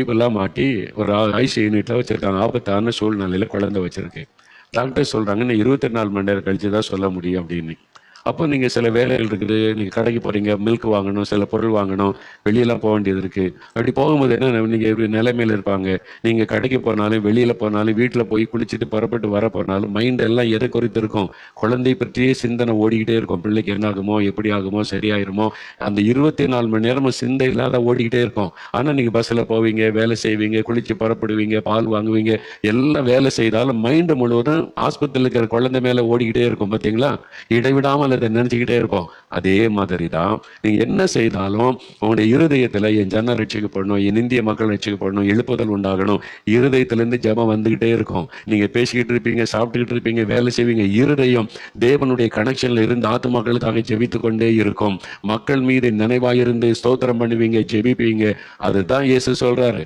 எல்லாம் மாட்டி ஒரு ஐசி யூனிட்ல வச்சிருக்காங்க. ஆபத்தான சூழ்நிலையில குழந்தை வச்சிருக்கு. டாக்டர் சொல்றாங்க இன்னும் 24 மணி நேரம் கழிச்சு தான் சொல்ல முடியும் அப்படின்னு. அப்போ நீங்க சில வேலைகள் இருக்குது, நீங்க கடைக்கு போறீங்க, மில்க் வாங்கணும், சில பொருள் வாங்கணும், வெளியெல்லாம் போக வேண்டியது இருக்கு. அப்படி போகும்போது என்ன, நீங்க ஒரு நிலைமையில இருப்பாங்க. நீங்க கடைக்கு போனாலும், வெளியில போனாலும், வீட்டுல போய் குளிச்சுட்டு புறப்பட்டு வர போனாலும் மைண்ட் எல்லாம் எதை குறித்து இருக்கும்? குழந்தை பற்றியே சிந்தனை ஓடிக்கிட்டே இருக்கும். பிள்ளைக்கு என்ன ஆகுமோ, எப்படி ஆகுமோ, சரியாயிருமோ, அந்த 24 மணி நேரமும் சிந்தை இல்லாத ஓடிக்கிட்டே இருக்கும். ஆனா நீங்க பஸ்ல போவீங்க, வேலை செய்வீங்க, குளிச்சு புறப்படுவீங்க, பால் வாங்குவீங்க, எல்லாம் வேலை செய்தாலும் மைண்ட் முழுவதும் ஆஸ்பத்திரியில் இருக்கிற குழந்தை மேல ஓடிக்கிட்டே இருக்கும். பார்த்தீங்களா? இடைவிடாமல் அதை நினைச்சுக்கிட்டே இருப்போம். அதே மாதிரி தான் நீங்க என்ன செய்தாலும் உங்களுடைய இருதயத்துல என் ஜன ரட்சிக்கப்படணும், என் இந்திய மக்கள் ரட்சிக்கப்படணும், எழுப்புதல் உண்டாகணும், இருதயத்திலிருந்து ஜெபம் வந்துகிட்டே இருக்கும். நீங்க பேசிக்கிட்டு இருப்பீங்க, சாப்பிட்டுக்கிட்டு இருப்பீங்க, வேலை செய்வீங்க, இருதயம் தேவனுடைய கனெக்ஷன்ல இருந்து ஆத்துமக்களுக்காக ஜெபித்து கொண்டே இருக்கும். மக்கள் மீது நினைவாயிருந்து ஸ்தோத்திரம் பண்ணுவீங்க, ஜெபிப்பீங்க. அதுதான் இயேசு சொல்றாரு.